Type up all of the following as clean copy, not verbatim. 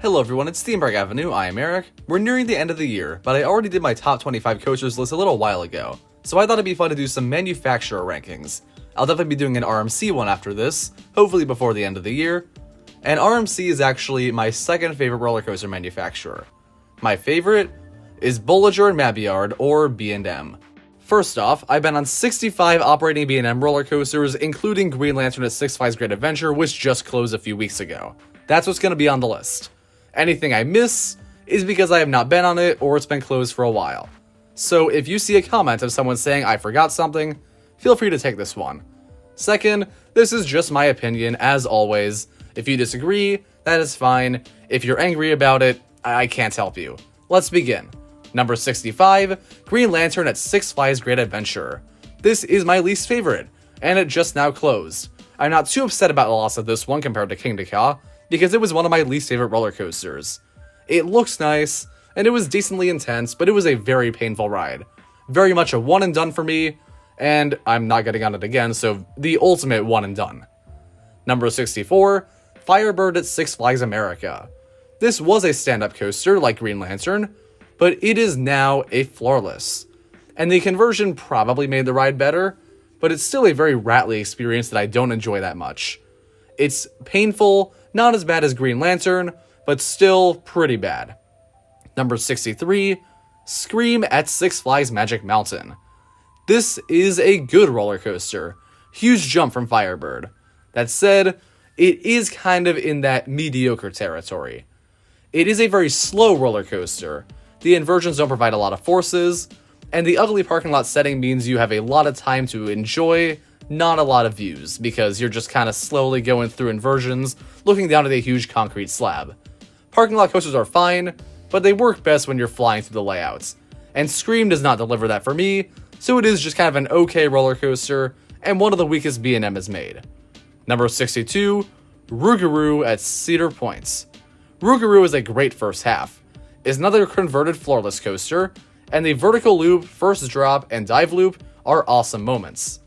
Hello everyone, it's Theme Avenue, I am Eric. We're nearing the end of the year, but I already did my top 25 coasters list a little while ago, so I thought it'd be fun to do some manufacturer rankings. I'll definitely be doing an RMC one after this, hopefully before the end of the year. And RMC is actually my second favorite roller coaster manufacturer. My favorite is Bolliger Mabillard, or B&M. First off, I've been on 65 operating B&M roller coasters, including Green Lantern at Six Flags Great Adventure, which just closed a few weeks ago. That's what's going to be on the list. Anything I miss is because I have not been on it or it's been closed for a while. So if you see a comment of someone saying I forgot something, feel free to take this one. Second, this is just my opinion, as always. If you disagree, that is fine. If you're angry about it, I can't help you. Let's begin. Number 65, Green Lantern at Six Flags Great Adventure. This is my least favorite, and it just now closed. I'm not too upset about the loss of this one compared to King Ka, because it was one of my least favorite roller coasters. It looks nice, and it was decently intense, but it was a very painful ride. Very much a one and done for me, and I'm not getting on it again, so the ultimate one and done. Number 64, Firebird at Six Flags America. This was a stand-up coaster like Green Lantern, but it is now a floorless. And the conversion probably made the ride better, but it's still a very rattly experience that I don't enjoy that much. It's painful, not as bad as Green Lantern, but still pretty bad. Number 63, Scream at Six Flags Magic Mountain. This is a good roller coaster. Huge jump from Firebird. That said, it is kind of in that mediocre territory. It is a very slow roller coaster. The inversions don't provide a lot of forces, and the ugly parking lot setting means you have a lot of time to enjoy, not a lot of views, because you're just kind of slowly going through inversions, looking down at a huge concrete slab. Parking lot coasters are fine, but they work best when you're flying through the layouts. And Scream does not deliver that for me, so it is just kind of an okay roller coaster, and one of the weakest B&M has made. Number 62, Rougarou at Cedar Points. Rougarou is a great first half. It's another converted floorless coaster, and the vertical loop, first drop, and dive loop are awesome moments.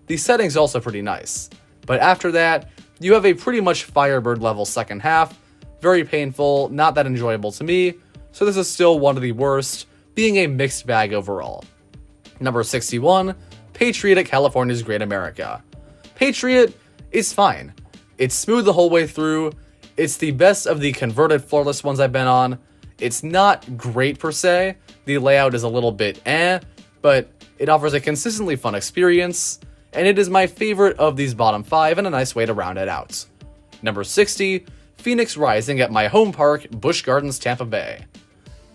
The setting's also pretty nice, but after that, you have a pretty much Firebird level second half, very painful, not that enjoyable to me, so this is still one of the worst, being a mixed bag overall. Number 61, Patriot at California's Great America. Patriot is fine. It's smooth the whole way through, it's the best of the converted floorless ones I've been on. It's not great per se, the layout is a little bit but it offers a consistently fun experience, and it is my favorite of these bottom 5 and a nice way to round it out. Number 60, Phoenix Rising at my home park, Busch Gardens, Tampa Bay.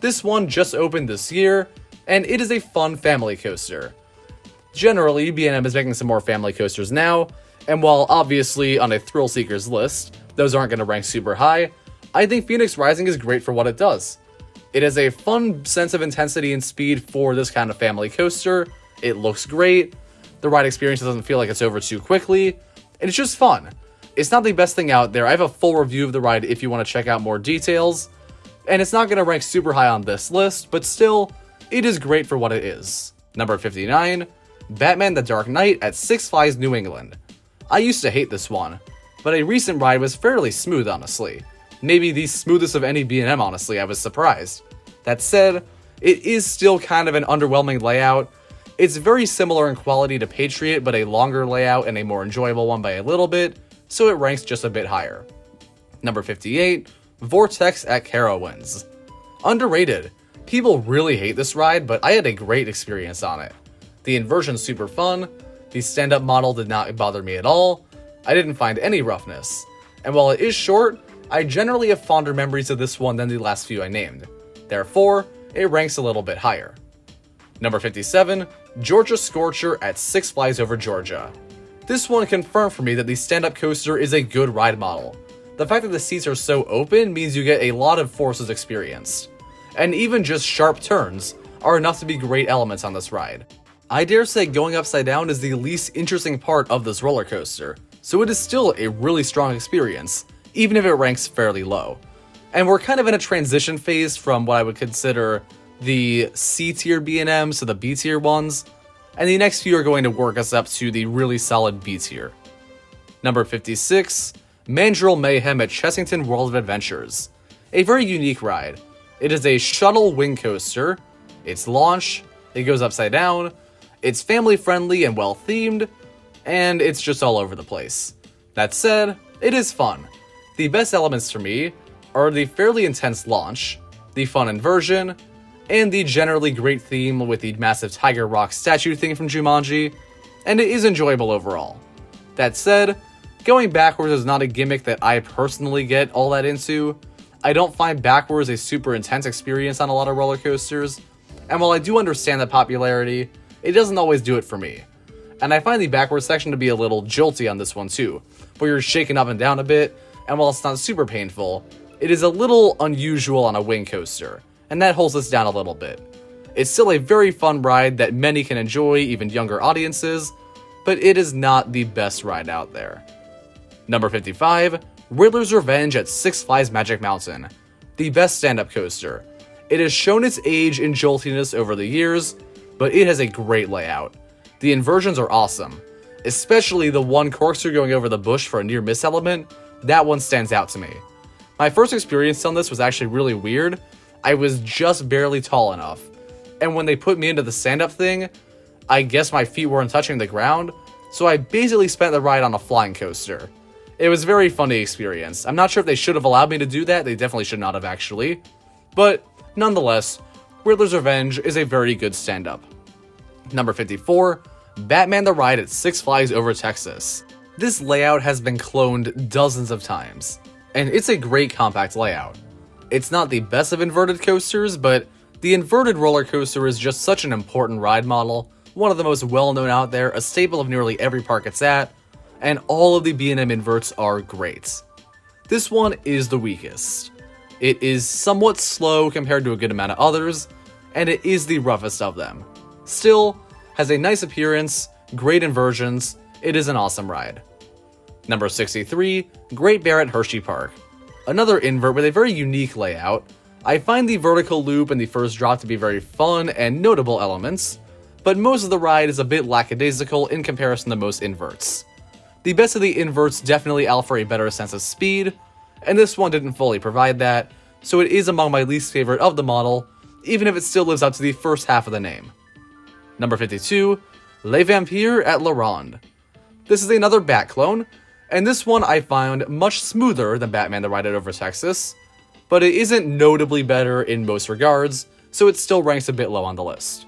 This one just opened this year, and it is a fun family coaster. Generally, B&M is making some more family coasters now, and while obviously on a thrill seekers list, those aren't going to rank super high, I think Phoenix Rising is great for what it does. It has a fun sense of intensity and speed for this kind of family coaster, it looks great, the ride experience doesn't feel like it's over too quickly, and it's just fun. It's not the best thing out there. I have a full review of the ride if you want to check out more details, and it's not going to rank super high on this list, but still, it is great for what it is. Number 59, Batman the Dark Knight at Six Flags New England. I used to hate this one, but a recent ride was fairly smooth, honestly. Maybe the smoothest of any B&M, honestly, I was surprised. That said, it is still kind of an underwhelming layout. It's very similar in quality to Patriot, but a longer layout and a more enjoyable one by a little bit, so it ranks just a bit higher. Number 58, Vortex at Carowinds. Underrated. People really hate this ride, but I had a great experience on it. The inversion's super fun, the stand-up model did not bother me at all, I didn't find any roughness, and while it is short, I generally have fonder memories of this one than the last few I named. Therefore, it ranks a little bit higher. Number 57, Georgia Scorcher at Six Flags Over Georgia. This one confirmed for me that the stand-up coaster is a good ride model. The fact that the seats are so open means you get a lot of forces experienced. And even just sharp turns are enough to be great elements on this ride. I dare say going upside down is the least interesting part of this roller coaster, so it is still a really strong experience, even if it ranks fairly low. And we're kind of in a transition phase from what I would consider the C-tier B&Ms to the B-tier ones, and the next few are going to work us up to the really solid B-tier. Number 56, Mandrill Mayhem at Chessington World of Adventures. a very unique ride. It is a shuttle wing coaster, it's launch, it goes upside down, it's family friendly and well themed, and it's just all over the place. That said, it is fun. The best elements for me are the fairly intense launch, the fun inversion, and the generally great theme with the massive Tiger Rock statue thing from Jumanji, and it is enjoyable overall. That said, going backwards is not a gimmick that I personally get all that into. I don't find backwards a super intense experience on a lot of roller coasters, and while I do understand the popularity, it doesn't always do it for me. And I find the backwards section to be a little jolty on this one too, where you're shaking up and down a bit, and while it's not super painful, it is a little unusual on a wing coaster, and that holds us down a little bit. It's still a very fun ride that many can enjoy, even younger audiences, but it is not the best ride out there. Number 55, Riddler's Revenge at Six Flags Magic Mountain, the best stand-up coaster. It has shown its age in joltiness over the years, but it has a great layout. The inversions are awesome, especially the one corkscrew going over the bush for a near-miss element. That one stands out to me. My first experience on this was actually really weird. I was just barely tall enough, and when they put me into the stand-up thing, I guess my feet weren't touching the ground, so I basically spent the ride on a flying coaster. It was a very funny experience. I'm not sure if they should have allowed me to do that. They definitely should not have, actually. But nonetheless, Riddler's Revenge is a very good stand-up. Number 54, Batman the Ride at Six Flags Over Texas. This layout has been cloned dozens of times, and it's a great compact layout. It's not the best of inverted coasters, but the inverted roller coaster is just such an important ride model, one of the most well-known out there, a staple of nearly every park it's at, and all of the B&M inverts are great. This one is the weakest. It is somewhat slow compared to a good amount of others, and it is the roughest of them. Still, has a nice appearance, great inversions, it is an awesome ride. Number 63, Great Bear at Hersheypark. Another invert with a very unique layout. I find the vertical loop and the first drop to be very fun and notable elements, but most of the ride is a bit lackadaisical in comparison to most inverts. The best of the inverts definitely offer a better sense of speed, and this one didn't fully provide that, so it is among my least favorite of the model, even if it still lives up to the first half of the name. Number 52, Le Vampire at La Ronde. This is another Bat clone, and this one I found much smoother than Batman the Ride at Over Texas, but it isn't notably better in most regards, so it still ranks a bit low on the list.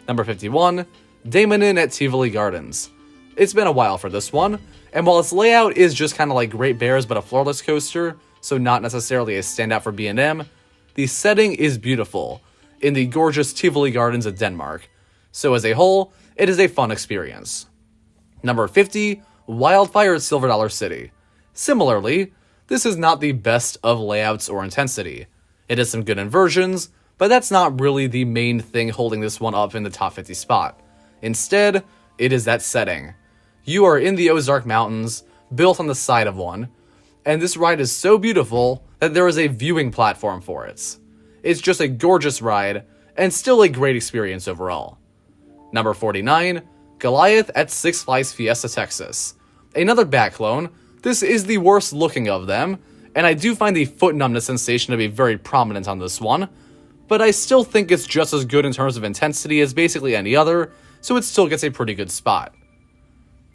Number 51, Daemonin at Tivoli Gardens. It's been a while for this one, and while its layout is just kind of like Great Bears but a floorless coaster, so not necessarily a standout for B&M, the setting is beautiful, in the gorgeous Tivoli Gardens of Denmark, so as a whole, it is a fun experience. Number 50, Wildfire at Silver Dollar City. Similarly, this is not the best of layouts or intensity. It has some good inversions, but that's not really the main thing holding this one up in the top 50 spot. Instead, it is that setting. You are in the Ozark Mountains, built on the side of one, and this ride is so beautiful that there is a viewing platform for it. It's just a gorgeous ride, and still a great experience overall. Number 49, Goliath at Six Flags Fiesta Texas. Another Bat clone. This is the worst looking of them, and I do find the foot numbness sensation to be very prominent on this one, but I still think it's just as good in terms of intensity as basically any other, so it still gets a pretty good spot.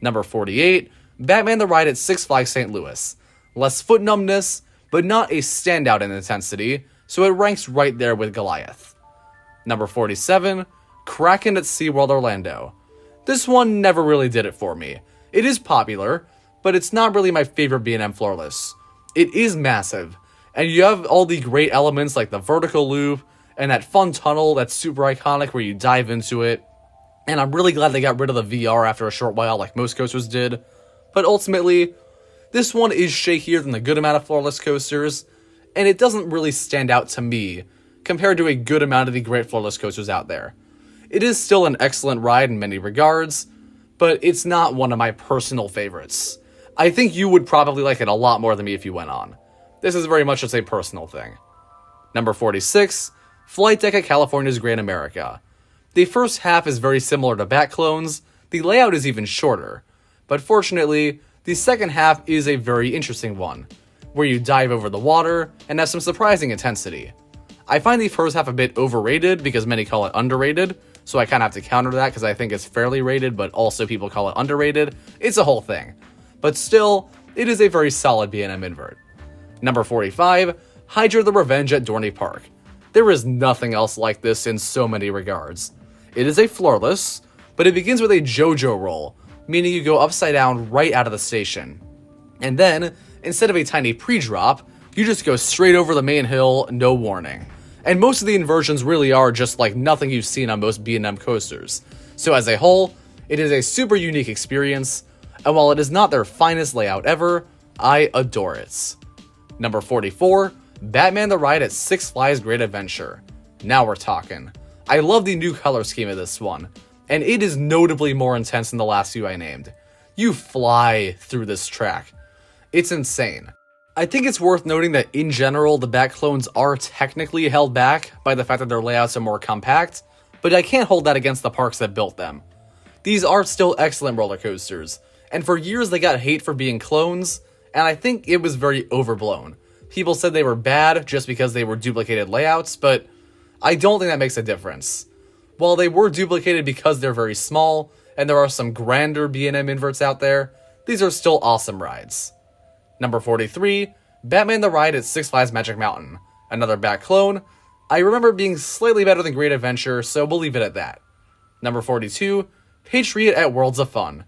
Number 48, Batman the Ride at Six Flags St. Louis. Less foot numbness, but not a standout in intensity, so it ranks right there with Goliath. Number 47, Kraken at SeaWorld Orlando. This one never really did it for me. It is popular, but it's not really my favorite B&M floorless. It is massive, and you have all the great elements like the vertical loop, and that fun tunnel that's super iconic where you dive into it, and I'm really glad they got rid of the VR after a short while like most coasters did, but ultimately, this one is shakier than a good amount of floorless coasters, and it doesn't really stand out to me compared to a good amount of the great floorless coasters out there. It is still an excellent ride in many regards, but it's not one of my personal favorites. I think you would probably like it a lot more than me if you went on. This is very much just a personal thing. Number 46, Flight Deck at California's Great America. The first half is very similar to Bat clones, the layout is even shorter, but fortunately, the second half is a very interesting one. where you dive over the water and have some surprising intensity. I find the first half a bit overrated because many call it underrated, so I kind of have to counter that because I think it's fairly rated, but also people call it underrated. It's a whole thing. But still, it is a very solid B&M invert. Number 45, Hydra the Revenge at Dorney Park. There is nothing else like this in so many regards. It is a floorless, but it begins with a JoJo roll, meaning you go upside down right out of the station. And then, instead of a tiny pre-drop, you just go straight over the main hill, no warning. And most of the inversions really are just like nothing you've seen on most B&M coasters. So as a whole, it is a super unique experience, and while it is not their finest layout ever, I adore it. Number 44, Batman the Ride at Six Flags Great Adventure. Now we're talking. I love the new color scheme of this one, and it is notably more intense than the last few I named. You fly through this track. It's insane. I think it's worth noting that in general, the Bat clones are technically held back by the fact that their layouts are more compact, but I can't hold that against the parks that built them. These are still excellent roller coasters, and for years they got hate for being clones, and I think it was very overblown. People said they were bad just because they were duplicated layouts, but I don't think that makes a difference. While they were duplicated because they're very small, and there are some grander B&M inverts out there, these are still awesome rides. Number 43, Batman the Ride at Six Flags Magic Mountain. Another Bat clone. I remember it being slightly better than Great Adventure, so we'll leave it at that. Number 42, Patriot at Worlds of Fun.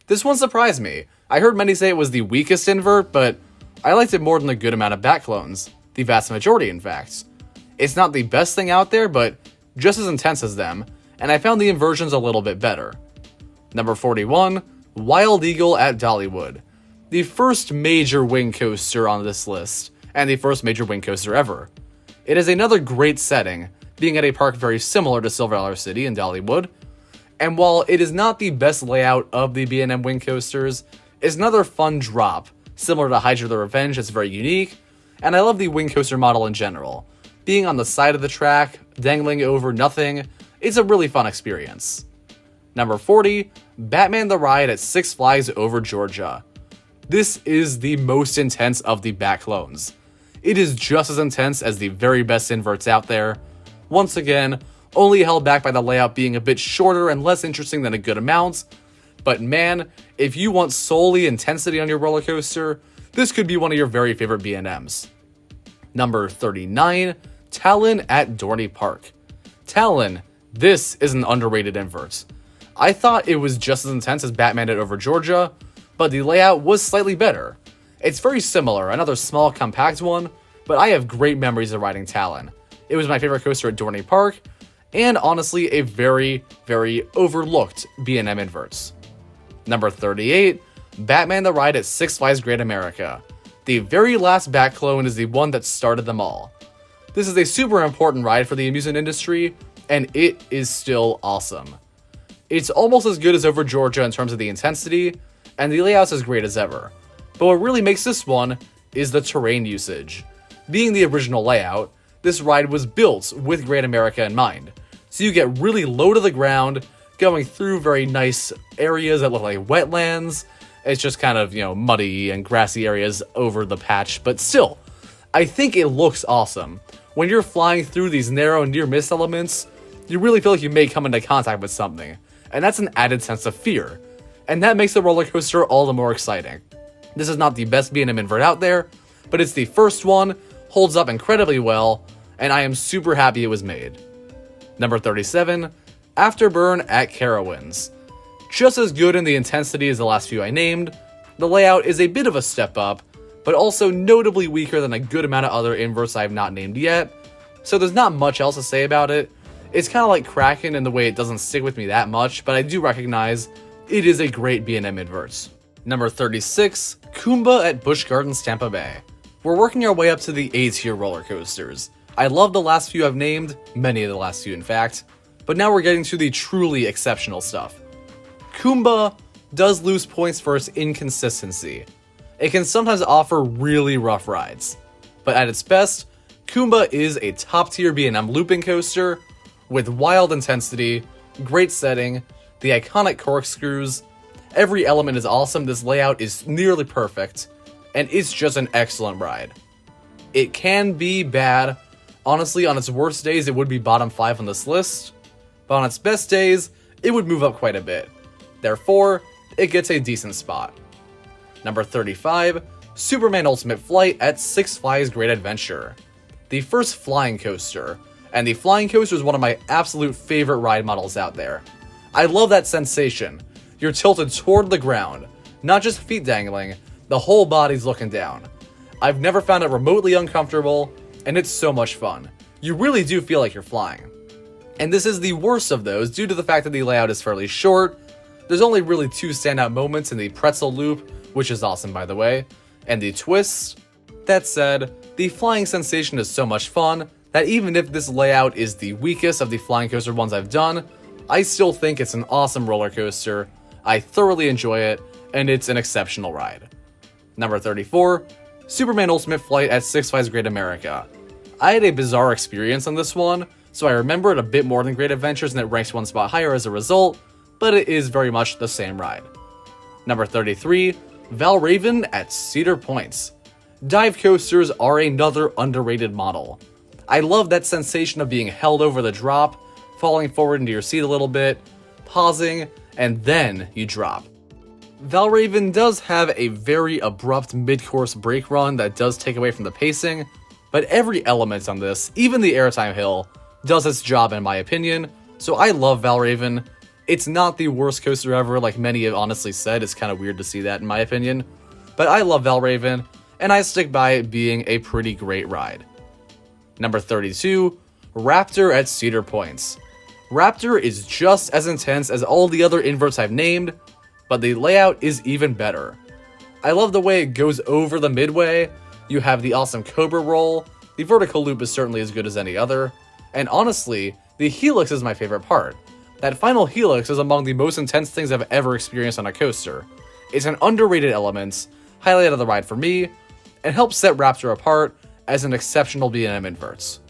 This one surprised me. I heard many say it was the weakest invert, but I liked it more than a good amount of Bat clones. The vast majority, in fact. It's not the best thing out there, but just as intense as them, and I found the inversions a little bit better. Number 41, Wild Eagle at Dollywood. The first major wing coaster on this list, and the first major wing coaster ever. It is another great setting, being at a park very similar to Silver Dollar City in Dollywood, and while it is not the best layout of the B&M wing coasters, it's another fun drop, similar to Hydra the Revenge. It's very unique, and I love the wing coaster model in general. Being on the side of the track, dangling over nothing, it's a really fun experience. Number 40, Batman the Ride at Six Flags Over Georgia. This is the most intense of the Bat clones. It is just as intense as the very best inverts out there. Once again, only held back by the layout being a bit shorter and less interesting than a good amount. But man, if you want solely intensity on your roller coaster, this could be one of your very favorite B&Ms. Number 39, Talon at Dorney Park. Talon, this is an underrated invert. I thought it was just as intense as Batman at Over Georgia, but the layout was slightly better. It's very similar, another small compact one, but I have great memories of riding Talon. It was my favorite coaster at Dorney Park, and honestly a very, very overlooked B&M inverts. Number 38, Batman the Ride at Six Flags Great America. The very last Bat clone is the one that started them all. This is a super important ride for the amusement industry, and it is still awesome. It's almost as good as Over Georgia in terms of the intensity, and the layout's as great as ever. But what really makes this one is the terrain usage. Being the original layout, this ride was built with Great America in mind. So you get really low to the ground, going through very nice areas that look like wetlands. It's just kind of, muddy and grassy areas over the patch, but still, I think it looks awesome. When you're flying through these narrow near-miss elements, you really feel like you may come into contact with something, and that's an added sense of fear. And that makes the roller coaster all the more exciting. This is not the best B&M invert out there, but it's the first one, holds up incredibly well, and I am super happy it was made. Number 37, Afterburn at Carowinds. Just as good in the intensity as the last few I named, the layout is a bit of a step up, but also notably weaker than a good amount of other inverts I have not named yet, so there's not much else to say about it. It's kind of like Kraken in the way it doesn't stick with me that much, but I do recognize it is a great B&M invert. Number 36, Kumba at Busch Gardens, Tampa Bay. We're working our way up to the A-tier roller coasters. I love the last few I've named, many of the last few in fact, but now we're getting to the truly exceptional stuff. Kumba does lose points for its inconsistency. It can sometimes offer really rough rides, but at its best, Kumba is a top-tier B&M looping coaster with wild intensity, great setting, the iconic corkscrews. Every element is awesome, this layout is nearly perfect, and it's just an excellent ride. It can be bad. Honestly, on its worst days, it would be bottom 5 on this list, but on its best days, it would move up quite a bit. Therefore, it gets a decent spot. Number 35, Superman Ultimate Flight at Six Flags Great Adventure. The first flying coaster, and the flying coaster is one of my absolute favorite ride models out there. I love that sensation. You're tilted toward the ground, not just feet dangling, the whole body's looking down. I've never found it remotely uncomfortable, and it's so much fun. You really do feel like you're flying. And this is the worst of those due to the fact that the layout is fairly short. There's only really 2 standout moments in the pretzel loop, which is awesome by the way, and the twist. That said, the flying sensation is so much fun that even if this layout is the weakest of the flying coaster ones I've done, I still think it's an awesome roller coaster. I thoroughly enjoy it, and it's an exceptional ride. Number 34, Superman Ultimate Flight at Six Flags Great America. I had a bizarre experience on this one, so I remember it a bit more than Great Adventures and it ranks 1 spot higher as a result, but it is very much the same ride. Number 33, Valravn at Cedar Points. Dive coasters are another underrated model. I love that sensation of being held over the drop, falling forward into your seat a little bit, pausing, and then you drop. Valravn does have a very abrupt mid-course brake run that does take away from the pacing, but every element on this, even the airtime hill, does its job in my opinion, so I love Valravn. It's not the worst coaster ever, like many have honestly said. It's kind of weird to see that in my opinion, but I love Valravn, and I stick by it being a pretty great ride. Number 32, Raptor at Cedar Points. Raptor is just as intense as all the other inverts I've named, but the layout is even better. I love the way it goes over the midway. You have the awesome Cobra roll, the vertical loop is certainly as good as any other, and honestly, the helix is my favorite part. That final helix is among the most intense things I've ever experienced on a coaster. It's an underrated element, highlight of the ride for me, and helps set Raptor apart as an exceptional B&M inverts.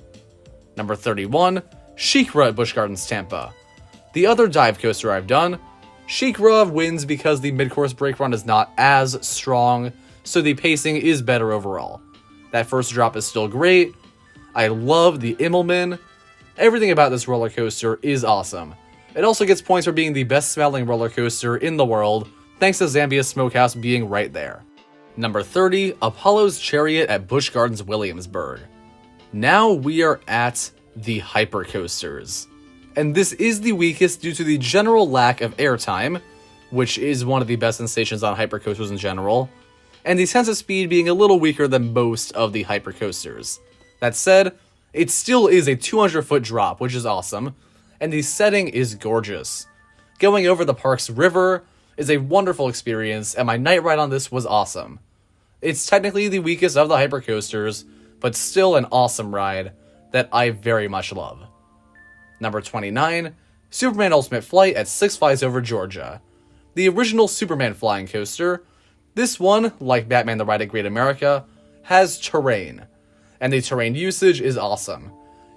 Number 31, SheiKra at Busch Gardens Tampa. The other dive coaster I've done, SheiKra wins because the mid-course brake run is not as strong, so the pacing is better overall. That first drop is still great. I love the Immelman. Everything about this roller coaster is awesome. It also gets points for being the best smelling roller coaster in the world, thanks to Zambia Smokehouse being right there. Number 30, Apollo's Chariot at Busch Gardens Williamsburg. Now we are at the hyper coasters. And this is the weakest due to the general lack of airtime, which is one of the best sensations on hyper coasters in general, and the sense of speed being a little weaker than most of the hyper coasters. That said, it still is a 200-foot drop, which is awesome, and the setting is gorgeous. Going over the park's river is a wonderful experience, and my night ride on this was awesome. It's technically the weakest of the hyper coasters, but still an awesome ride that I very much love. Number 29, Superman Ultimate Flight at Six Flags Over Georgia. The original Superman flying coaster, this one, like Batman the Ride at Great America, has terrain, and the terrain usage is awesome.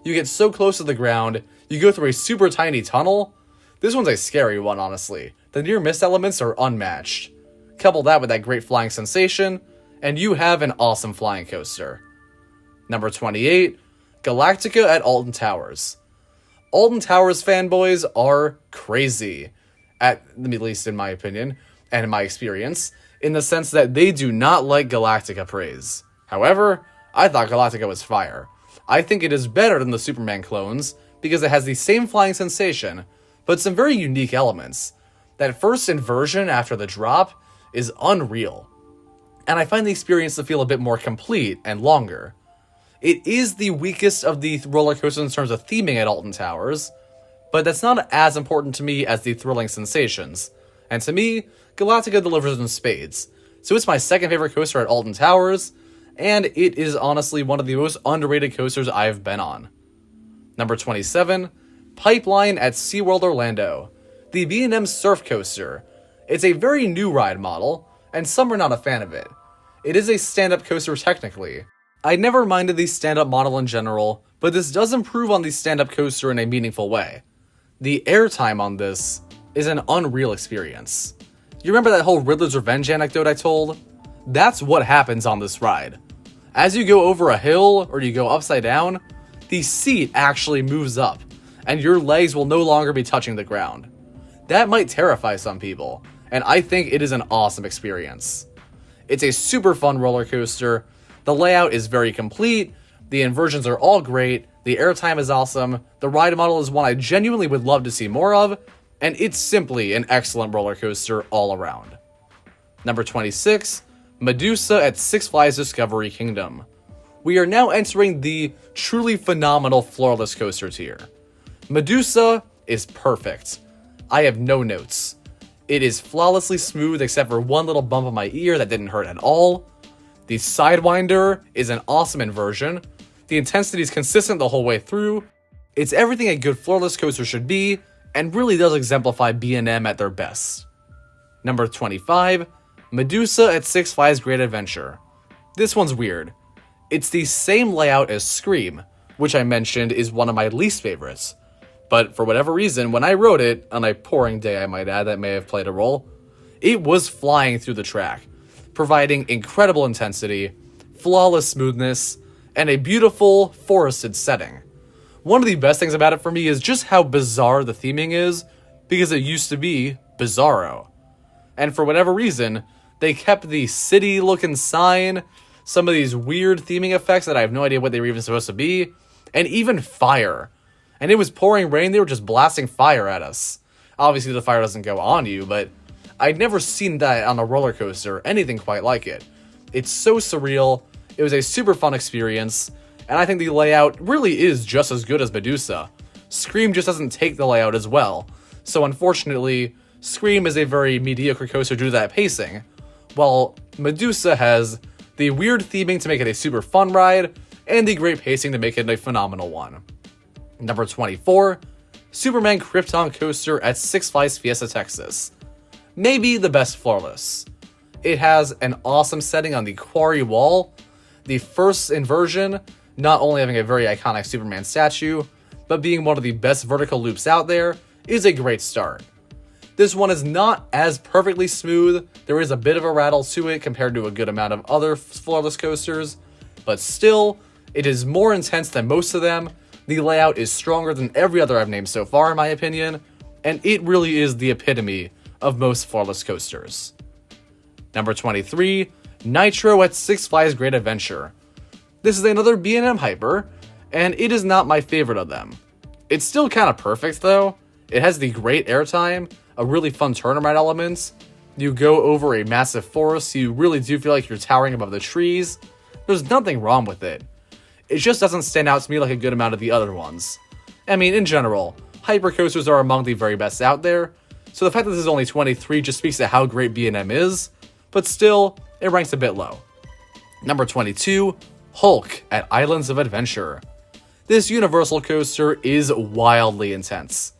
You get so close to the ground, you go through a super tiny tunnel. This one's a scary one, honestly. The near miss elements are unmatched. Couple that with that great flying sensation, and you have an awesome flying coaster. Number 28, Galactica at Alton Towers. Alton Towers fanboys are crazy, at the least in my opinion, and in my experience, in the sense that they do not like Galactica praise. However, I thought Galactica was fire. I think it is better than the Superman clones, because it has the same flying sensation, but some very unique elements. That first inversion after the drop is unreal, and I find the experience to feel a bit more complete and longer. It is the weakest of the roller coasters in terms of theming at Alton Towers, but that's not as important to me as the thrilling sensations. And to me, Galactica delivers in spades. So it's my second favorite coaster at Alton Towers, and it is honestly one of the most underrated coasters I've been on. Number 27, Pipeline at SeaWorld Orlando. The B&M Surf Coaster. It's a very new ride model, and some are not a fan of it. It is a stand-up coaster technically. I never minded the stand-up model in general, but this does improve on the stand-up coaster in a meaningful way. The airtime on this is an unreal experience. You remember that whole Riddler's Revenge anecdote I told? That's what happens on this ride. As you go over a hill or you go upside down, the seat actually moves up, and your legs will no longer be touching the ground. That might terrify some people, and I think it is an awesome experience. It's a super fun roller coaster, the layout is very complete, the inversions are all great, the airtime is awesome, the ride model is one I genuinely would love to see more of, and it's simply an excellent roller coaster all around. Number 26, Medusa at Six Flags Discovery Kingdom. We are now entering the truly phenomenal floorless coaster tier. Medusa is perfect. I have no notes. It is flawlessly smooth except for one little bump on my ear that didn't hurt at all. The Sidewinder is an awesome inversion. The intensity is consistent the whole way through. It's everything a good floorless coaster should be, and really does exemplify B&M at their best. Number 25, Medusa at Six Flags Great Adventure. This one's weird. It's the same layout as Scream, which I mentioned is one of my least favorites. But for whatever reason, when I rode it, on a pouring day I might add that may have played a role, it was flying through the track, providing incredible intensity, flawless smoothness, and a beautiful forested setting. One of the best things about it for me is just how bizarre the theming is, because it used to be Bizarro. And for whatever reason, they kept the city-looking sign, some of these weird theming effects that I have no idea what they were even supposed to be, and even fire. And it was pouring rain, they were just blasting fire at us. Obviously the fire doesn't go on you, but I'd never seen that on a roller coaster, anything quite like it. It's so surreal, it was a super fun experience, and I think the layout really is just as good as Medusa. Scream just doesn't take the layout as well, so unfortunately, Scream is a very mediocre coaster due to that pacing, while Medusa has the weird theming to make it a super fun ride, and the great pacing to make it a phenomenal one. Number 24, Superman Krypton Coaster at Six Flags Fiesta Texas. Maybe the best floorless. It has an awesome setting on the quarry wall, the first inversion not only having a very iconic Superman statue, but being one of the best vertical loops out there, is a great start. This one is not as perfectly smooth, there is a bit of a rattle to it compared to a good amount of other floorless coasters, but still, it is more intense than most of them, the layout is stronger than every other I've named so far in my opinion, and it really is the epitome of most floorless coasters. Number 23, Nitro at Six Flags Great Adventure. This is another B&M hyper, and it is not my favorite of them. It's still kind of perfect though. It has the great airtime, a really fun turnaround elements. You go over a massive forest, you really do feel like you're towering above the trees. There's nothing wrong with it. It just doesn't stand out to me like a good amount of the other ones. I mean, in general, hypercoasters are among the very best out there, so the fact that this is only 23 just speaks to how great B&M is, but still, it ranks a bit low. Number 22, Hulk at Islands of Adventure. This Universal coaster is wildly intense,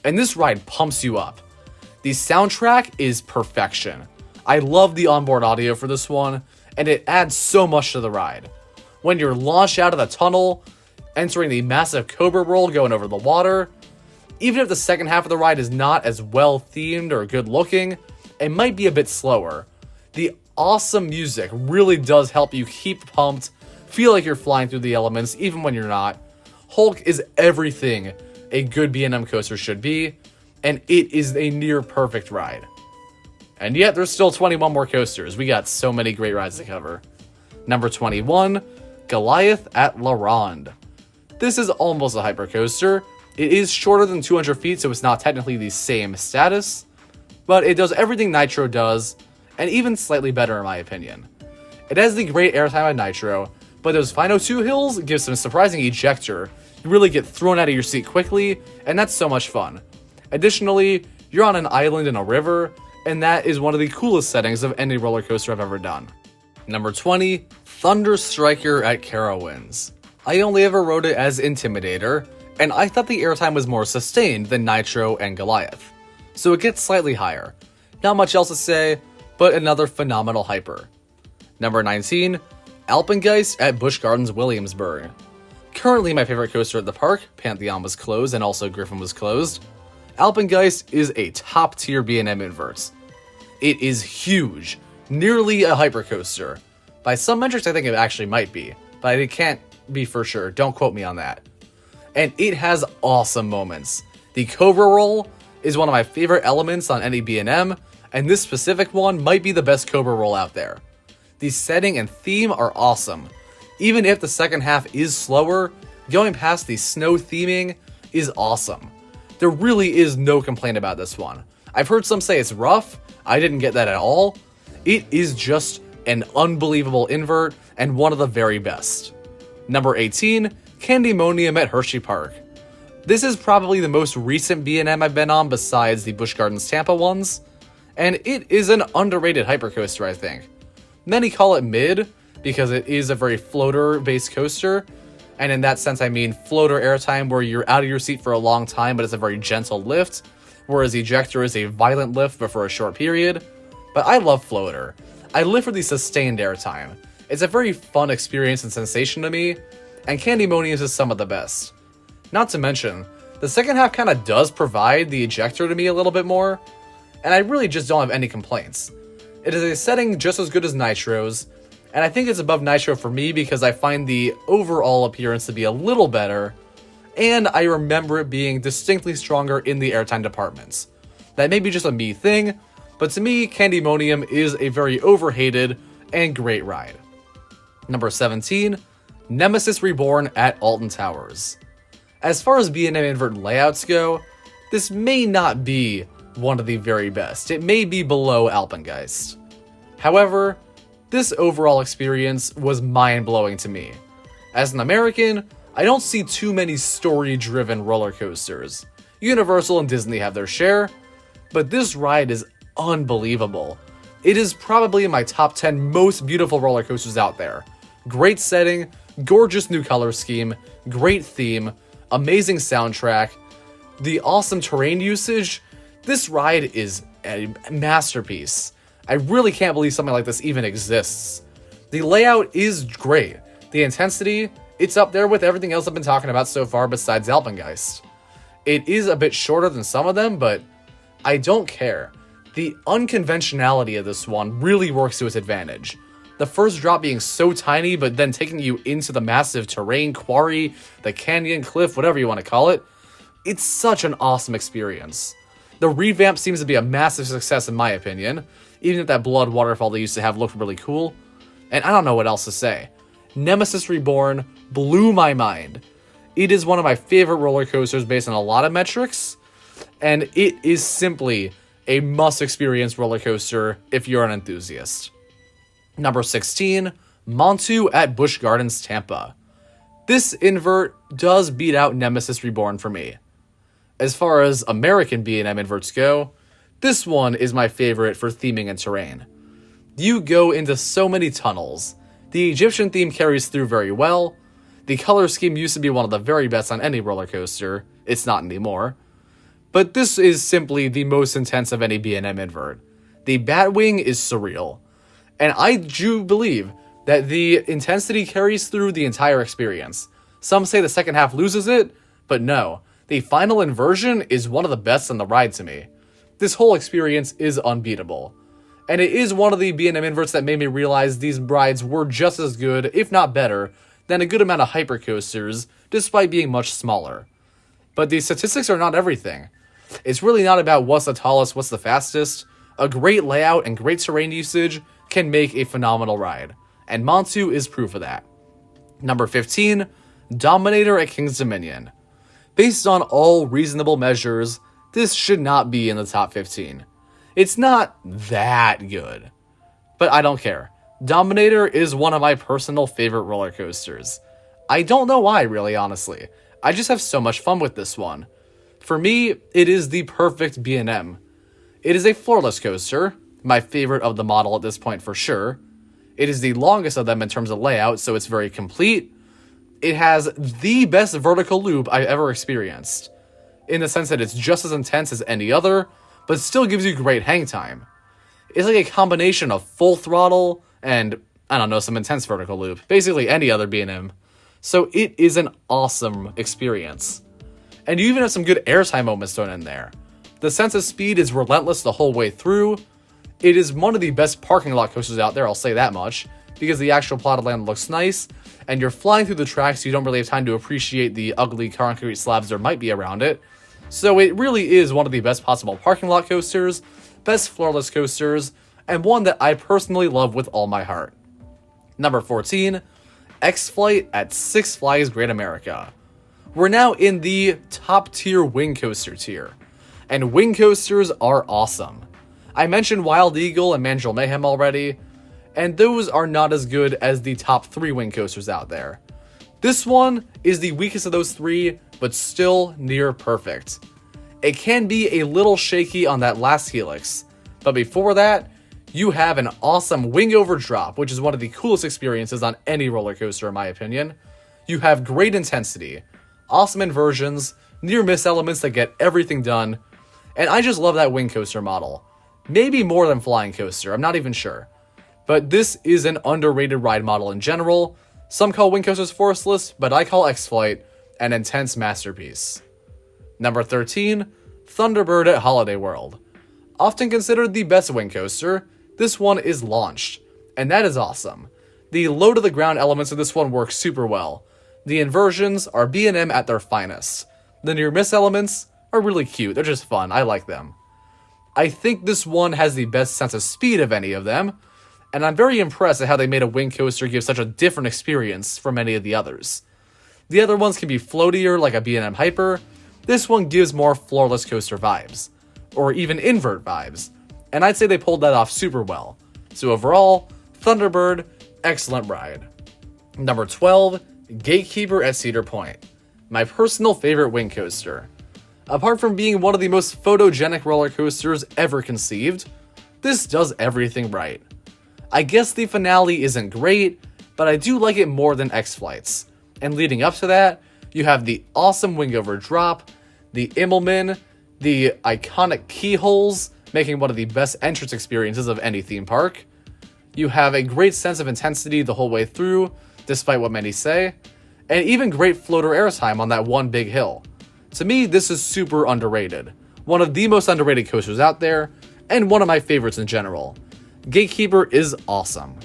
and this ride pumps you up. The soundtrack is perfection. I love the onboard audio for this one, and it adds so much to the ride. When you're launched out of the tunnel, entering the massive cobra roll going over the water, even if the second half of the ride is not as well themed or good looking, it might be a bit slower. The awesome music really does help you keep pumped, feel like you're flying through the elements even when you're not. Hulk is everything a good B&M coaster should be, and it is a near perfect ride. And yet there's still 21 more coasters. We got so many great rides to cover. Number 21, Goliath at La Ronde. This is almost a hypercoaster. It is shorter than 200 feet, so it's not technically the same status, but it does everything Nitro does, and even slightly better in my opinion. It has the great airtime of Nitro, but those final two hills give some surprising ejector. You really get thrown out of your seat quickly, and that's so much fun. Additionally, you're on an island in a river, and that is one of the coolest settings of any roller coaster I've ever done. Number 20, Thunder Striker at Carowinds. I only ever rode it as Intimidator, and I thought the airtime was more sustained than Nitro and Goliath, so it gets slightly higher. Not much else to say, but another phenomenal hyper. Number 19, Alpengeist at Busch Gardens Williamsburg. Currently my favorite coaster at the park, Pantheon was closed and also Griffin was closed. Alpengeist is a top tier B&M invert. It is huge, nearly a hypercoaster. By some metrics, I think it actually might be, but I can't be for sure. Don't quote me on that. And it has awesome moments. The Cobra roll is one of my favorite elements on any B&M, and this specific one might be the best Cobra roll out there. The setting and theme are awesome. Even if the second half is slower, going past the snow theming is awesome. There really is no complaint about this one. I've heard some say it's rough. I didn't get that at all. It is just an unbelievable invert and one of the very best. Number 18, Candymonium at hersheypark. This is probably the most recent B&M I've been on besides the Busch Gardens Tampa ones, and it is an underrated hypercoaster, I think. Many call it mid because it is a very floater-based coaster, and in that sense I mean floater airtime where you're out of your seat for a long time but it's a very gentle lift, whereas ejector is a violent lift but for a short period. But I love floater. I live for the sustained airtime. It's a very fun experience and sensation to me, and Candymonium is some of the best. Not to mention, the second half kind of does provide the ejector to me a little bit more, and I really just don't have any complaints. It is a setting just as good as Nitro's, and I think it's above Nitro for me because I find the overall appearance to be a little better, and I remember it being distinctly stronger in the airtime departments. That may be just a me thing, but to me, Candymonium is a very overhated and great ride. Number 17, Nemesis Reborn at Alton Towers. As far as B&M invert layouts go, this may not be one of the very best. It may be below Alpengeist. However, this overall experience was mind-blowing to me. As an American, I don't see too many story-driven roller coasters. Universal and Disney have their share, but this ride is unbelievable. It is probably in my top 10 most beautiful roller coasters out there. Great setting, gorgeous new color scheme, great theme, amazing soundtrack, the awesome terrain usage. This ride is a masterpiece. I really can't believe something like this even exists. The layout is great. The intensity, it's up there with everything else I've been talking about so far besides Alpengeist. It is a bit shorter than some of them, but I don't care. The unconventionality of this one really works to its advantage. The first drop being so tiny, but then taking you into the massive terrain, quarry, the canyon, cliff, whatever you want to call it. It's such an awesome experience. The revamp seems to be a massive success in my opinion, even if that blood waterfall they used to have looked really cool. And I don't know what else to say. Nemesis Reborn blew my mind. It is one of my favorite roller coasters based on a lot of metrics, and it is simply a must-experience roller coaster if you're an enthusiast. Number 16, Montu at Busch Gardens Tampa. This invert does beat out Nemesis Reborn for me. As far as American B&M inverts go, this one is my favorite for theming and terrain. You go into so many tunnels. The Egyptian theme carries through very well. The color scheme used to be one of the very best on any roller coaster. It's not anymore. But this is simply the most intense of any B&M invert. The Batwing is surreal. And I do believe that the intensity carries through the entire experience. Some say the second half loses it, but no. The final inversion is one of the best on the ride to me. This whole experience is unbeatable. And it is one of the B&M inverts that made me realize these rides were just as good, if not better, than a good amount of hypercoasters, despite being much smaller. But the statistics are not everything. It's really not about what's the tallest, what's the fastest. A great layout and great terrain usage can make a phenomenal ride, and Montu is proof of that. Number 15, Dominator at King's Dominion. Based on all reasonable measures, this should not be in the top 15. It's not that good, but I don't care. Dominator is one of my personal favorite roller coasters. I don't know why, really, honestly. I just have so much fun with this one. For me, it is the perfect B&M. It is a floorless coaster, my favorite of the model at this point for sure. It is the longest of them in terms of layout, so it's very complete. It has the best vertical loop I've ever experienced, in the sense that it's just as intense as any other, but still gives you great hang time. It's like a combination of full throttle and, I don't know, some intense vertical loop. Basically any other B&M. So it is an awesome experience. And you even have some good airtime moments thrown in there. The sense of speed is relentless the whole way through, It is one of the best parking lot coasters out there, I'll say that much, because the actual plot of land looks nice, and you're flying through the tracks, so you don't really have time to appreciate the ugly concrete slabs there might be around it. So it really is one of the best possible parking lot coasters, best floorless coasters, and one that I personally love with all my heart. Number 14, X-Flight at Six Flags Great America. We're now in the top tier wing coaster tier, and wing coasters are awesome. I mentioned Wild Eagle and Mandrill Mayhem already, and those are not as good as the top 3 wing coasters out there. This one is the weakest of those 3, but still near perfect. It can be a little shaky on that last helix, but before that, you have an awesome wing over drop, which is one of the coolest experiences on any roller coaster in my opinion. You have great intensity, awesome inversions, near miss elements that get everything done, and I just love that wing coaster model. Maybe more than flying coaster, I'm not even sure. But this is an underrated ride model in general. Some call wing coasters forestless, but I call X-Flight an intense masterpiece. Number 13, Thunderbird at Holiday World. Often considered the best wing coaster, this one is launched, and that is awesome. The low to the ground elements of this one work super well. The inversions are B&M at their finest. The near miss elements are really cute, they're just fun, I like them. I think this one has the best sense of speed of any of them, and I'm very impressed at how they made a wing coaster give such a different experience from any of the others. The other ones can be floatier like a B&M Hyper. This one gives more floorless coaster vibes, or even invert vibes, and I'd say they pulled that off super well. So overall, Thunderbird, excellent ride. Number 12, Gatekeeper at Cedar Point. My personal favorite wing coaster. Apart from being one of the most photogenic roller coasters ever conceived, this does everything right. I guess the finale isn't great, but I do like it more than X-Flight's. And leading up to that, you have the awesome wing over drop, the Immelman, the iconic keyholes, making one of the best entrance experiences of any theme park. You have a great sense of intensity the whole way through, despite what many say, and even great floater airtime on that one big hill. To me, this is super underrated. One of the most underrated coasters out there, and one of my favorites in general. Gatekeeper is awesome.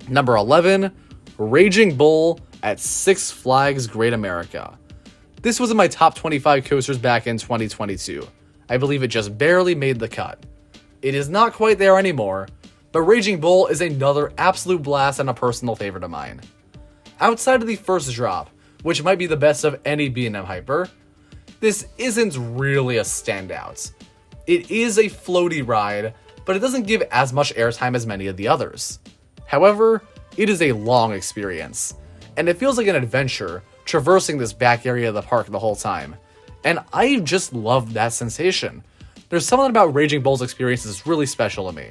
Number 11, Raging Bull at Six Flags Great America. This was in my top 25 coasters back in 2022. I believe it just barely made the cut. It is not quite there anymore, but Raging Bull is another absolute blast and a personal favorite of mine. Outside of the first drop, which might be the best of any B&M Hyper, this isn't really a standout. It is a floaty ride, but it doesn't give as much airtime as many of the others. However, it is a long experience, and it feels like an adventure traversing this back area of the park the whole time, and I just love that sensation. There's something about Raging Bull's experience that's really special to me.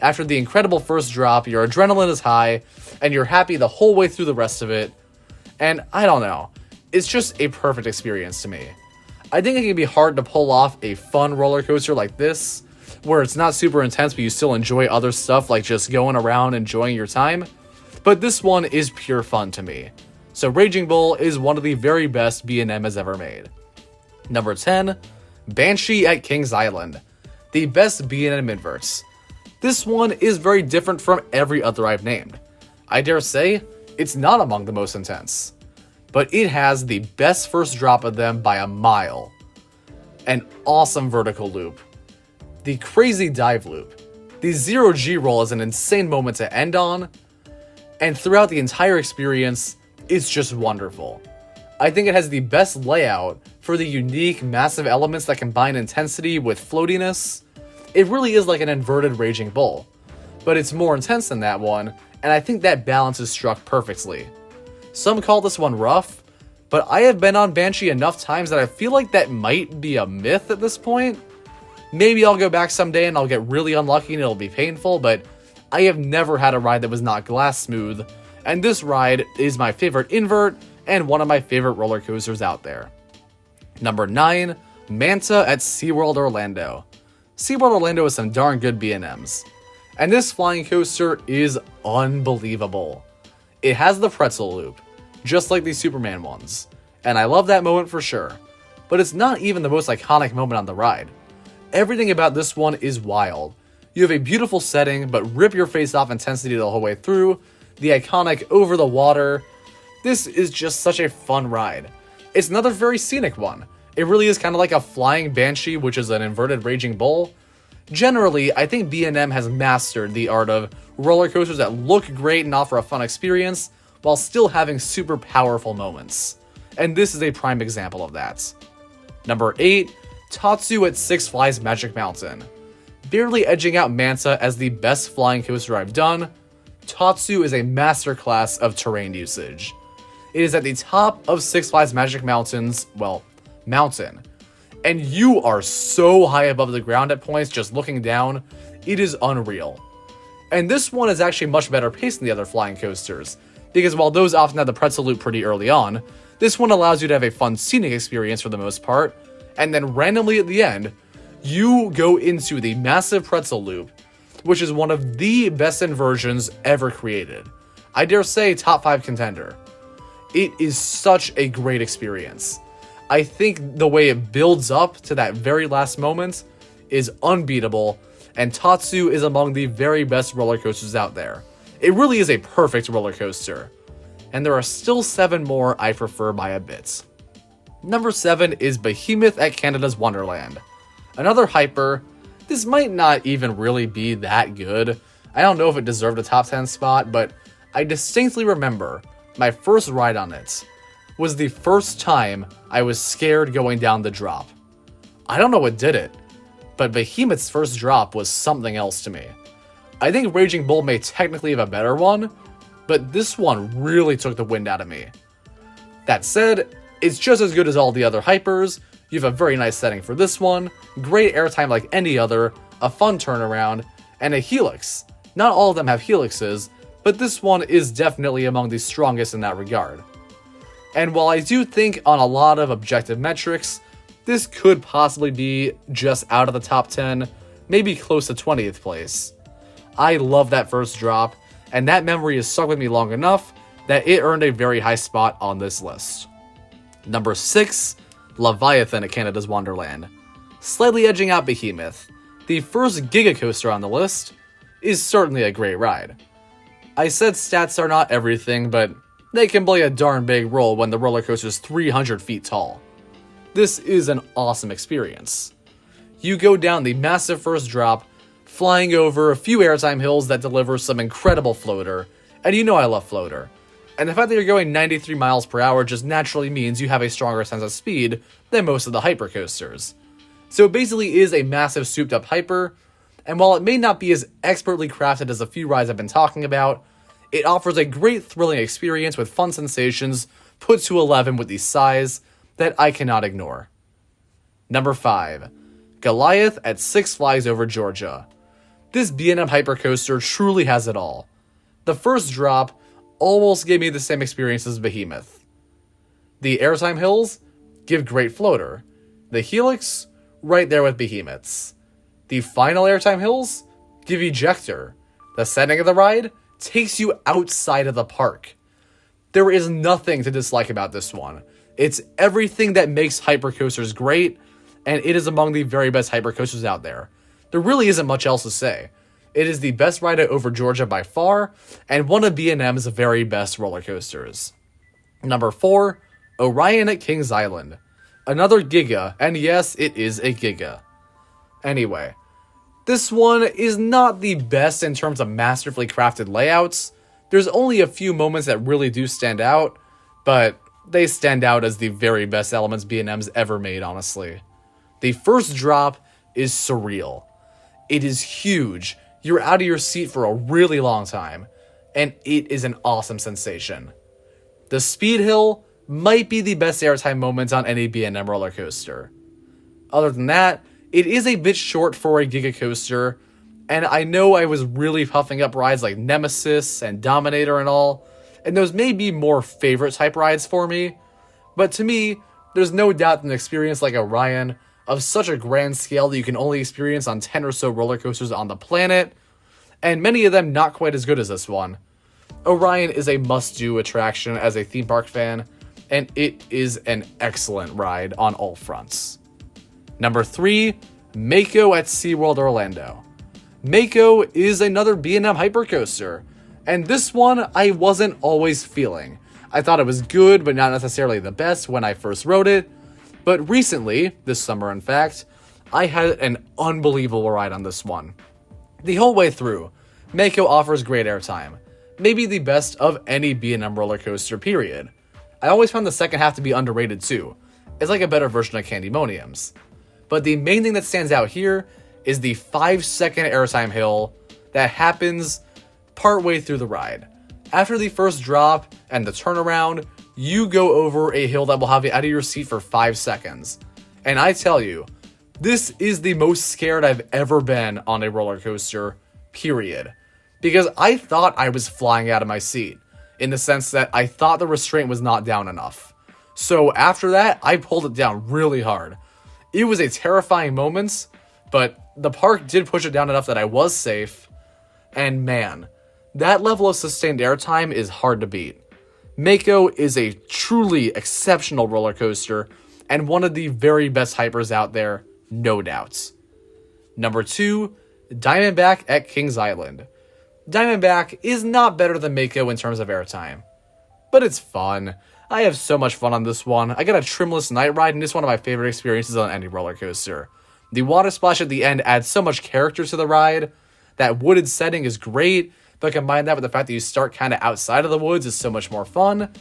After the incredible first drop, your adrenaline is high, and you're happy the whole way through the rest of it, and I don't know, it's just a perfect experience to me. I think it can be hard to pull off a fun roller coaster like this, where it's not super intense but you still enjoy other stuff like just going around enjoying your time, but this one is pure fun to me. So Raging Bull is one of the very best B&M has ever made. Number 10, Banshee at Kings Island, the best B&M inverts. This one is very different from every other I've named. I dare say, it's not among the most intense, but it has the best first drop of them by a mile. An awesome vertical loop. The crazy dive loop. The 0G roll is an insane moment to end on, and throughout the entire experience, it's just wonderful. I think it has the best layout for the unique, massive elements that combine intensity with floatiness. It really is like an inverted Raging Bull, but it's more intense than that one, and I think that balance is struck perfectly. Some call this one rough, but I have been on Banshee enough times that I feel like that might be a myth at this point. Maybe I'll go back someday and I'll get really unlucky and it'll be painful, but I have never had a ride that was not glass smooth, and this ride is my favorite invert and one of my favorite roller coasters out there. Number 9, Manta at SeaWorld Orlando. SeaWorld Orlando has some darn good B&Ms, and this flying coaster is unbelievable. It has the pretzel loop, just like the Superman ones, and I love that moment for sure, but it's not even the most iconic moment on the ride. Everything about this one is wild. You have a beautiful setting, but rip your face off intensity the whole way through. The iconic over the water. This is just such a fun ride. It's another very scenic one. It really is kind of like a flying banshee, which is an inverted raging bull. Generally, I think B&M has mastered the art of roller coasters that look great and offer a fun experience, while still having super powerful moments. And this is a prime example of that. Number 8, Tatsu at Six Flags Magic Mountain. Barely edging out Manta as the best flying coaster I've done, Tatsu is a masterclass of terrain usage. It is at the top of Six Flags Magic Mountain's, mountain. And you are so high above the ground at points just looking down, it is unreal. And this one is actually much better paced than the other flying coasters, because while those often have the pretzel loop pretty early on, this one allows you to have a fun scenic experience for the most part, and then randomly at the end, you go into the massive pretzel loop, which is one of the best inversions ever created. I dare say top 5 contender. It is such a great experience. I think the way it builds up to that very last moment is unbeatable, and Tatsu is among the very best roller coasters out there. It really is a perfect roller coaster. And there are still 7 more I prefer by a bit. Number 7 is Behemoth at Canada's Wonderland. Another hyper. This might not even really be that good. I don't know if it deserved a top 10 spot, but I distinctly remember my first ride on it was the first time I was scared going down the drop. I don't know what did it, but Behemoth's first drop was something else to me. I think Raging Bull may technically have a better one, but this one really took the wind out of me. That said, it's just as good as all the other hypers. You have a very nice setting for this one, great airtime like any other, a fun turnaround, and a helix. Not all of them have helixes, but this one is definitely among the strongest in that regard. And while I do think on a lot of objective metrics, this could possibly be just out of the top 10, maybe close to 20th place. I love that first drop, and that memory has stuck with me long enough that it earned a very high spot on this list. Number 6, Leviathan at Canada's Wonderland. Slightly edging out Behemoth, the first Giga Coaster on the list, is certainly a great ride. I said stats are not everything, but they can play a darn big role when the roller coaster is 300 feet tall. This is an awesome experience. You go down the massive first drop, flying over a few airtime hills that deliver some incredible floater, and you know I love floater. And the fact that you're going 93 miles per hour just naturally means you have a stronger sense of speed than most of the hypercoasters. So it basically is a massive souped up hyper, and while it may not be as expertly crafted as a few rides I've been talking about, it offers a great thrilling experience with fun sensations put to 11 with the size that I cannot ignore. Number 5, Goliath at Six Flags Over Georgia. This B&M hypercoaster truly has it all. The first drop almost gave me the same experience as Behemoth. The airtime hills give great floater. The helix, right there with Behemoth's. The final airtime hills give ejector. The setting of the ride takes you outside of the park. There is nothing to dislike about this one. It's everything that makes hypercoasters great, and it is among the very best hypercoasters out there. There really isn't much else to say. It is the best ride at Over Georgia by far, and one of B&M's very best roller coasters. Number 4, Orion at Kings Island. Another Giga, and yes, it is a Giga. Anyway, this one is not the best in terms of masterfully crafted layouts. There's only a few moments that really do stand out, but they stand out as the very best elements B&M's ever made, honestly. The first drop is surreal. It is huge. You're out of your seat for a really long time, and it is an awesome sensation. The speed hill might be the best airtime moment on any B&M roller coaster. Other than that, it is a bit short for a Giga coaster, and I know I was really puffing up rides like Nemesis and Dominator and all, and those may be more favorite type rides for me, but to me, there's no doubt that an experience like Orion, of such a grand scale that you can only experience on 10 or so roller coasters on the planet, and many of them not quite as good as this one. Orion is a must-do attraction as a theme park fan, and it is an excellent ride on all fronts. Number 3, Mako at SeaWorld Orlando. Mako is another B&M hypercoaster, and this one I wasn't always feeling. I thought it was good, but not necessarily the best when I first rode it, but recently, this summer in fact, I had an unbelievable ride on this one. The whole way through, Mako offers great airtime, maybe the best of any B&M roller coaster, period. I always found the second half to be underrated too. It's like a better version of Candymonium's. But the main thing that stands out here is the 5-second airtime hill that happens partway through the ride. After the first drop and the turnaround, you go over a hill that will have you out of your seat for 5 seconds. And I tell you, this is the most scared I've ever been on a roller coaster, period. Because I thought I was flying out of my seat, in the sense that I thought the restraint was not down enough. So after that, I pulled it down really hard. It was a terrifying moment, but the park did push it down enough that I was safe. And man, that level of sustained airtime is hard to beat. Mako is a truly exceptional roller coaster, and one of the very best hypers out there, no doubts. Number 2, Diamondback at Kings Island. Diamondback is not better than Mako in terms of airtime, but it's fun. I have so much fun on this one. I got a trimless night ride, and it's one of my favorite experiences on any roller coaster. The water splash at the end adds so much character to the ride. That wooded setting is great, but combine that with the fact that you start kind of outside of the woods is so much more fun.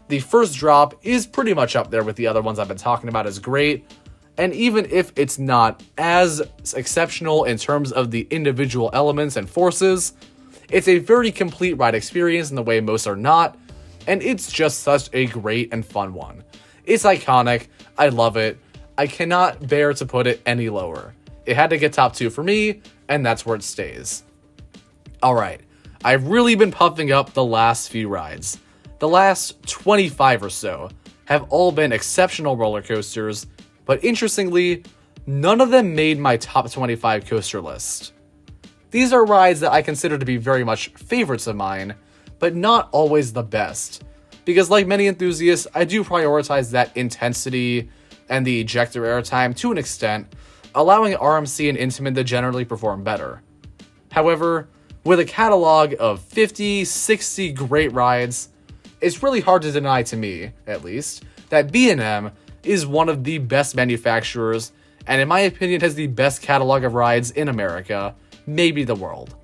The first drop is pretty much up there with the other ones I've been talking about as great, and even if it's not as exceptional in terms of the individual elements and forces, it's a very complete ride experience in the way most are not, and it's just such a great and fun one. It's iconic, I love it, I cannot bear to put it any lower. It had to get top 2 for me, and that's where it stays. Alright, I've really been puffing up the last few rides. The last 25 or so have all been exceptional roller coasters, but interestingly, none of them made my top 25 coaster list. These are rides that I consider to be very much favorites of mine, but not always the best. Because like many enthusiasts, I do prioritize that intensity and the ejector airtime to an extent, allowing RMC and Intamin to generally perform better. However, with a catalog of 50, 60 great rides, it's really hard to deny to me, at least, that B&M is one of the best manufacturers, and in my opinion has the best catalog of rides in America, maybe the world.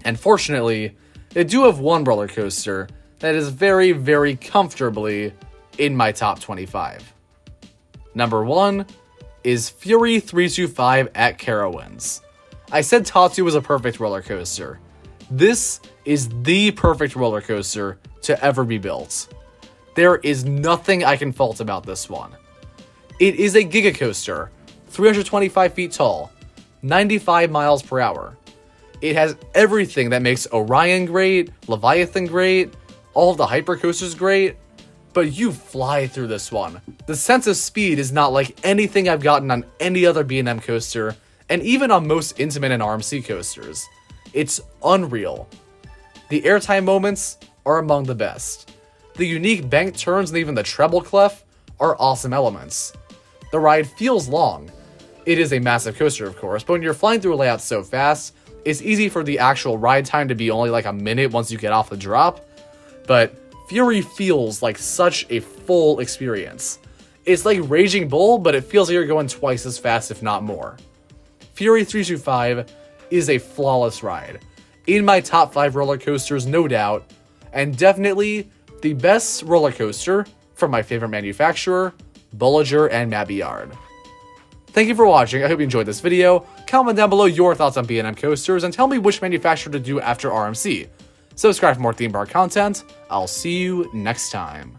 And fortunately, they do have one roller coaster that is very, very comfortably in my top 25. Number 1 is Fury 325 at Carowinds. I said Tatsu was a perfect roller coaster. This is the perfect roller coaster to ever be built. There is nothing I can fault about this one. It is a giga coaster, 325 feet tall, 95 miles per hour. It has everything that makes Orion great, Leviathan great, all of the hypercoasters great, but you fly through this one. The sense of speed is not like anything I've gotten on any other B&M coaster, and even on most Intamin and RMC coasters. It's unreal. The airtime moments are among the best. The unique bank turns and even the treble clef are awesome elements. The ride feels long. It is a massive coaster, of course, but when you're flying through a layout so fast, it's easy for the actual ride time to be only like a minute once you get off the drop, but Fury feels like such a full experience. It's like Raging Bull, but it feels like you're going twice as fast, if not more. Fury 325 is a flawless ride. In my top 5 roller coasters, no doubt, and definitely the best roller coaster from my favorite manufacturer, Bolliger Mabillard. Thank you for watching, I hope you enjoyed this video. Comment down below your thoughts on B&M coasters and tell me which manufacturer to do after RMC. Subscribe for more theme park content. I'll see you next time.